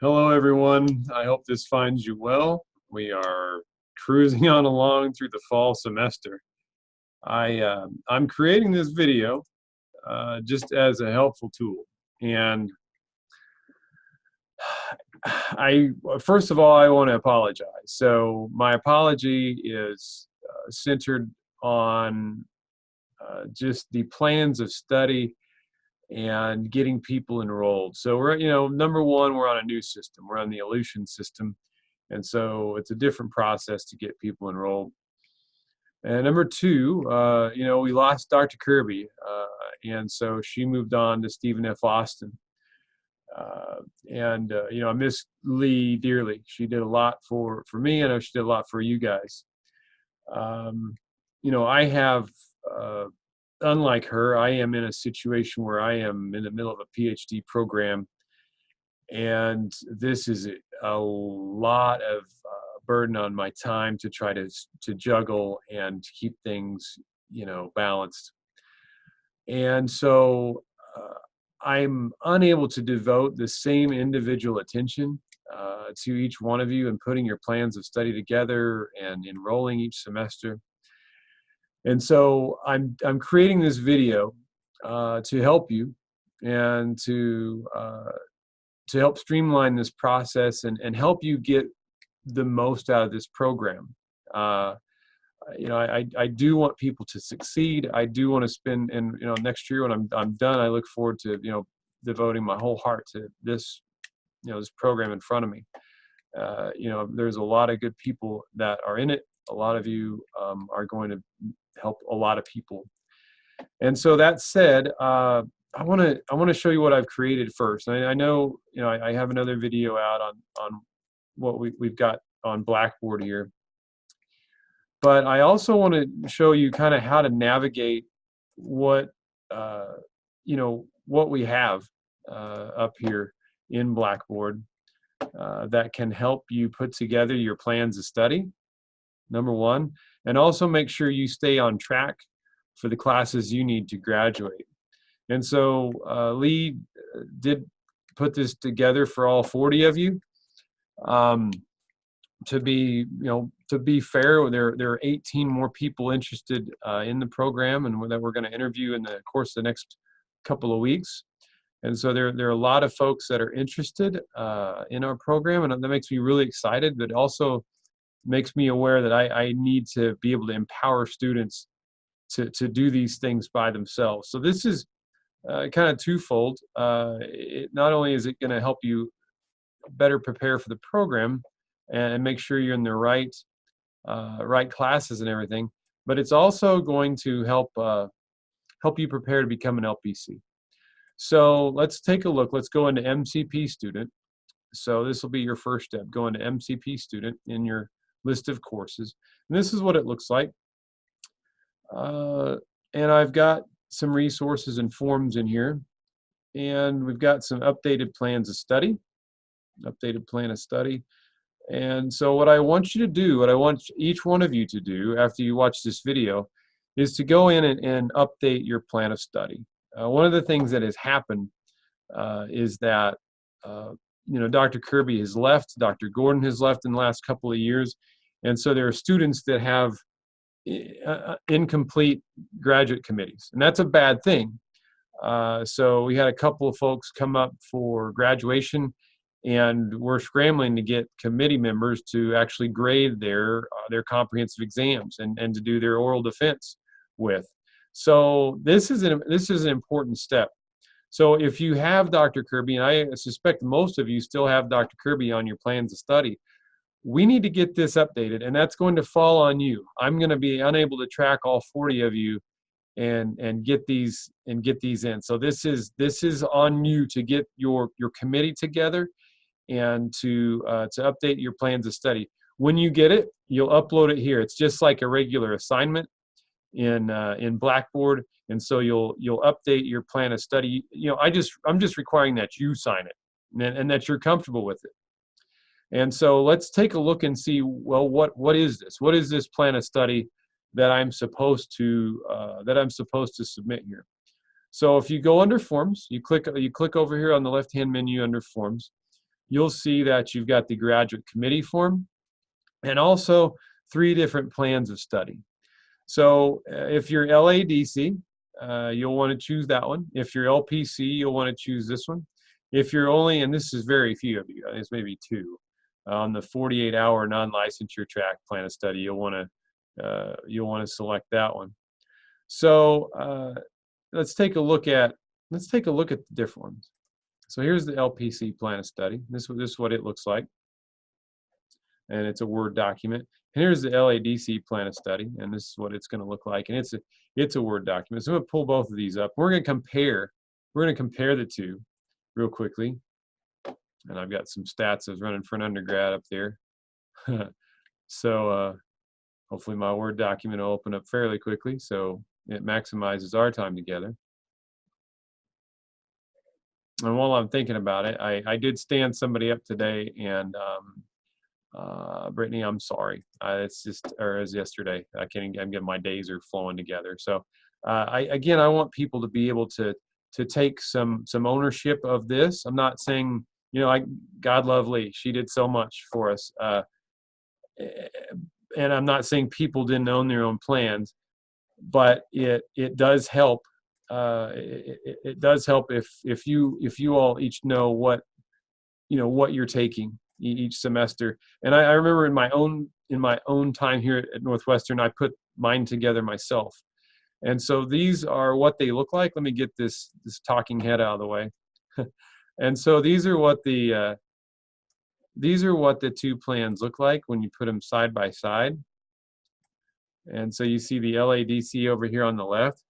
Hello, everyone. I hope this finds you well. We are cruising on along through the fall semester. I'm creating this video just as a helpful tool. And I first of all, I want to apologize. So my apology is centered on just the plans of study and getting people enrolled. So number one, we're on a new system. We're on the Ellucian system. And so it's a different process to get people enrolled. And number two, we lost Dr. Kirby. And so she moved on to Stephen F. Austin. I miss Lee dearly. She did a lot for me. I know she did a lot for you guys. I have, unlike her, I am in a situation where I am in the middle of a PhD program. And this is a lot of burden on my time to try to juggle and keep things balanced. And so I'm unable to devote the same individual attention to each one of you and putting your plans of study together and enrolling each semester. And so I'm creating this video to help you and to help streamline this process and help you get the most out of this program. I do want people to succeed. I do want to spend, and next year when I'm done, I look forward to devoting my whole heart to this this program in front of me. There's a lot of good people that are in it. A lot of you are going to help a lot of people. And so that said, I want to show you what I've created first. I know I have another video out on what we've got on Blackboard here, but I also want to show you kind of how to navigate what what we have up here in Blackboard that can help you put together your plans of study, number one, and also make sure you stay on track for the classes you need to graduate. And so Lee did put this together for all 40 of you. To be fair, there are 18 more people interested in the program, and that we're going to interview in the course of the next couple of weeks. And so there are a lot of folks that are interested in our program, and that makes me really excited, but also makes me aware that I need to be able to empower students to do these things by themselves. So this is kind of twofold. Not only is it going to help you better prepare for the program and make sure you're in the right classes and everything, but it's also going to help you prepare to become an LPC. So let's take a look. Let's go into MCP student. So this will be your first step. Go into MCP student in your list of courses. And this is what it looks like. And I've got some resources and forms in here. And we've got some updated plans of study. Updated plan of study. And so what I want you to do, what I want each one of you to do after you watch this video, is to go in and update your plan of study. One of the things that has happened is that Dr. Kirby has left, Dr. Gordon has left in the last couple of years, and so there are students that have incomplete graduate committees, and that's a bad thing. So we had a couple of folks come up for graduation, and we're scrambling to get committee members to actually grade their comprehensive exams and to do their oral defense with. So this is an important step. So if you have Dr. Kirby, and I suspect most of you still have Dr. Kirby on your plans of study, we need to get this updated, and that's going to fall on you. I'm going to be unable to track all 40 of you and get these in. So this is on you to get your committee together and to update your plans of study. When you get it, you'll upload it here. It's just like a regular assignment in Blackboard, and so you'll update your plan of study. I'm just requiring that you sign it and that you're comfortable with it. And so let's take a look and see, well, what is this? What is this plan of study that I'm supposed to submit here? So if you go under Forms, you click over here on the left-hand menu under Forms. you'll see that you've got the graduate committee form and also 3 different plans of study. So if you're LADC, you'll want to choose that one. If you're LPC, you'll want to choose this one. If you're only, and this is very few of you, it's maybe 2, on the 48-hour non-licensure track plan of study, you'll want to select that one. So let's take a look at the different ones. So here's the LPC plan of study. This is what it looks like, and it's a Word document. And here's the LADC plan of study, and this is what it's going to look like, and it's a Word document. So I'm going to pull both of these up. We're going to compare the two real quickly. And I've got some stats I was running for an undergrad up there. So hopefully my Word document will open up fairly quickly, so it maximizes our time together. And while I'm thinking about it, I did stand somebody up today, and Brittany, I'm sorry. It's just, or as yesterday, I'm getting, my days are flowing together. So I want people to be able to take some ownership of this. I'm not saying, God love Lee, she did so much for us. And I'm not saying people didn't own their own plans, but it does help. It does help if you all each know what you're taking each semester. And I remember in my own time here at Northwestern, I put mine together myself. And so these are what they look like. Let me get this talking head out of the way. And so these are what the 2 plans look like when you put them side by side. And so you see the LADC over here on the left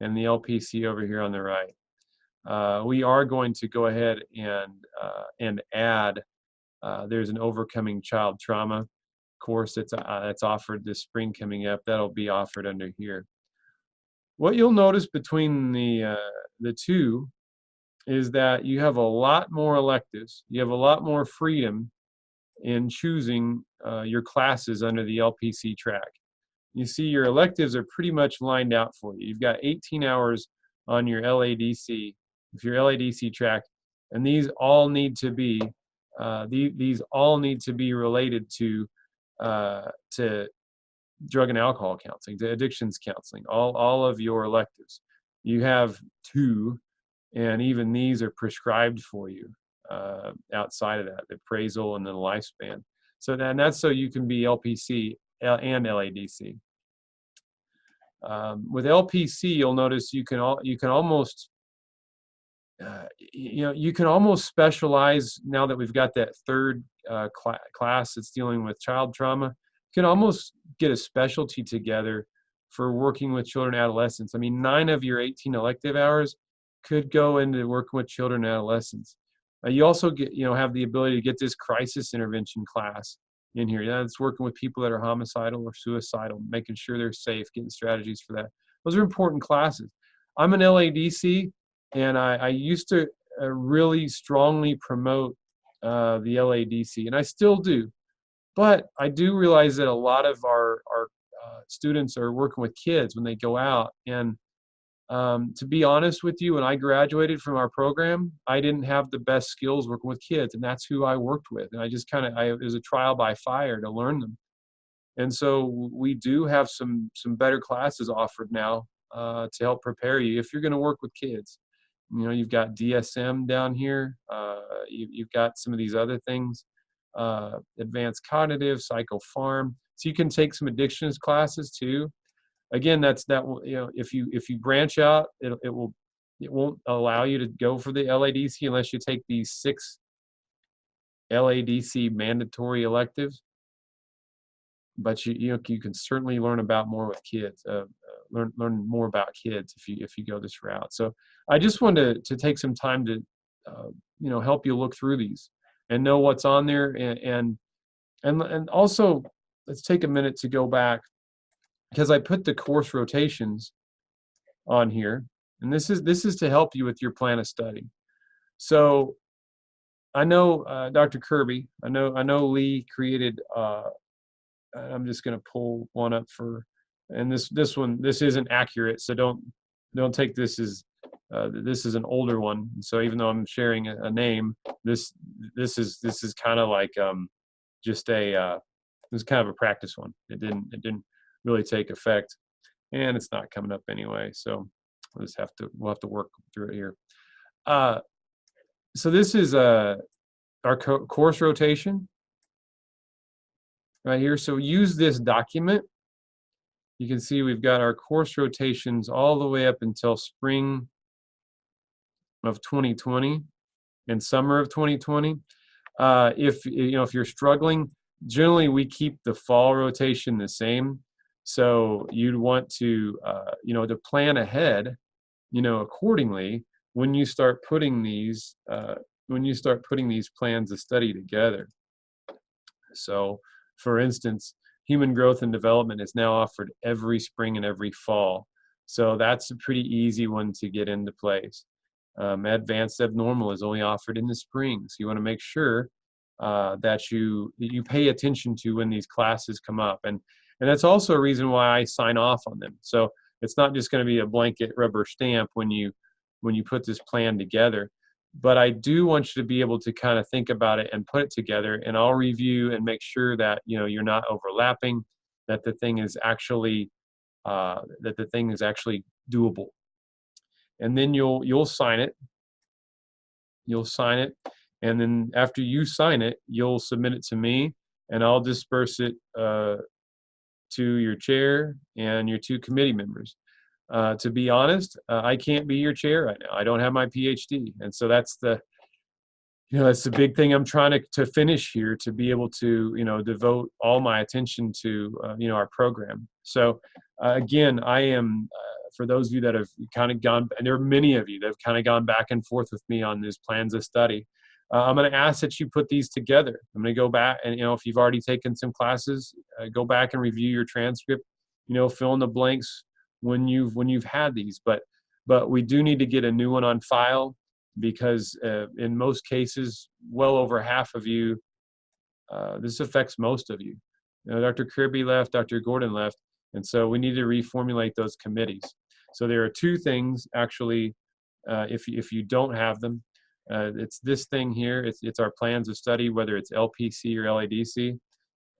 and the LPC over here on the right. We are going to go ahead and add. There's an Overcoming Child Trauma course that's offered this spring coming up. That'll be offered under here. What you'll notice between the 2 is that you have a lot more electives. You have a lot more freedom in choosing your classes under the LPC track. You see your electives are pretty much lined out for you. You've got 18 hours on your LADC, if you're LADC track, and these all need to be related to drug and alcohol counseling, to addictions counseling, all of your electives. You have 2, and even these are prescribed for you outside of that, the appraisal and then the lifespan. So that's so you can be LPC and LADC. With LPC, you'll notice you can almost specialize. Now that we've got that 3rd class that's dealing with child trauma, you can almost get a specialty together for working with children and adolescents. I mean, 9 of your 18 elective hours could go into working with children and adolescents. You also have the ability to get this crisis intervention class in here. It's working with people that are homicidal or suicidal, making sure they're safe, getting strategies for that. Those are important classes. I'm an LADC, and I used to really strongly promote the LADC, and I still do. But I do realize that a lot of our students are working with kids when they go out. And to be honest with you, when I graduated from our program, I didn't have the best skills working with kids, and that's who I worked with. And I just it was a trial by fire to learn them. And so we do have some better classes offered now to help prepare you if you're going to work with kids. You've got DSM down here. You've got some of these other things, advanced cognitive, psychopharm. So you can take some addictions classes too. Again, if you branch out, it won't allow you to go for the LADC unless you take these 6 LADC mandatory electives. But you can certainly learn about more with kids. Learn more about kids if you go this route. So I just wanted to take some time to help you look through these and know what's on there, and also let's take a minute to go back, because I put the course rotations on here, and this is to help you with your plan of study. So I know Dr. Kirby, I know Lee created. I'm just going to pull one up and this isn't accurate, so don't take this as this is an older one. So even though I'm sharing a name, this this is kind of like just a this is kind of a practice one. It didn't really take effect, and it's not coming up anyway. So we'll have to work through it here. So this is our course rotation right here. So use this document. You can see we've got our course rotations all the way up until spring of 2020 and summer of 2020. If you're struggling, generally we keep the fall rotation the same. So you'd want to to plan ahead, accordingly when you start putting these plans of study together. So, for instance, human growth and development is now offered every spring and every fall. So that's a pretty easy one to get into place. Advanced abnormal is only offered in the spring. So you want to make sure that you pay attention to when these classes come up. And that's also a reason why I sign off on them. So it's not just going to be a blanket rubber stamp when you put this plan together. But I do want you to be able to kind of think about it and put it together, and I'll review and make sure that you're not overlapping, that the thing is actually doable. And then you'll sign it. You'll sign it, and then after you sign it, you'll submit it to me, and I'll disperse it to your chair and your 2 committee members. To be honest, I can't be your chair right now. I don't have my PhD, and so that's the big thing I'm trying to finish here, to be able to devote all my attention to our program. So again, I am for those of you that have kind of gone, and there are many of you that have kind of gone back and forth with me on these plans of study. I'm going to ask that you put these together. I'm going to go back and if you've already taken some classes, go back and review your transcript. Fill in the blanks when you've had these, but we do need to get a new one on file, because in most cases, well over half of you, this affects most of you. Dr. Kirby left, Dr. Gordon left, and so we need to reformulate those committees. So there are 2 things actually, if you don't have them. It's this thing here. It's our plans of study, whether it's LPC or LADC,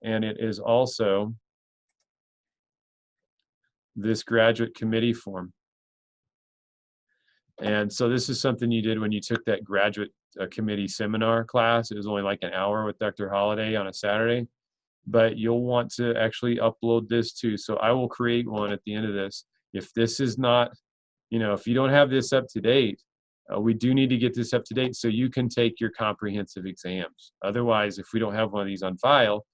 and it is also this graduate committee form. And so this is something you did when you took that graduate committee seminar class. It was only like an hour with Dr. Holliday on a Saturday, but you'll want to actually upload this too. So I will create one at the end of this. If this is not, if you don't have this up to date, we do need to get this up to date so you can take your comprehensive exams. Otherwise, if we don't have one of these on file,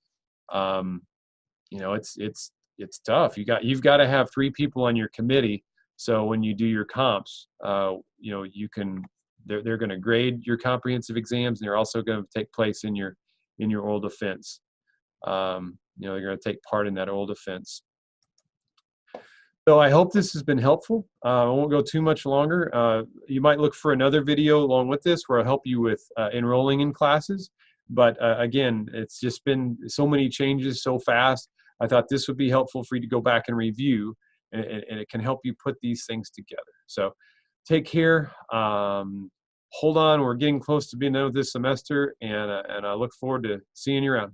it's tough. You've got to have 3 people on your committee. So when you do your comps, you can, they're going to grade your comprehensive exams, and they're also going to take place in your oral defense. They're going to take part in that oral defense. So I hope this has been helpful. I won't go too much longer. You might look for another video along with this where I'll help you with enrolling in classes. But again, it's just been so many changes so fast. I thought this would be helpful for you to go back and review, and it can help you put these things together. So take care. Hold on, we're getting close to being done with this semester, and I look forward to seeing you around.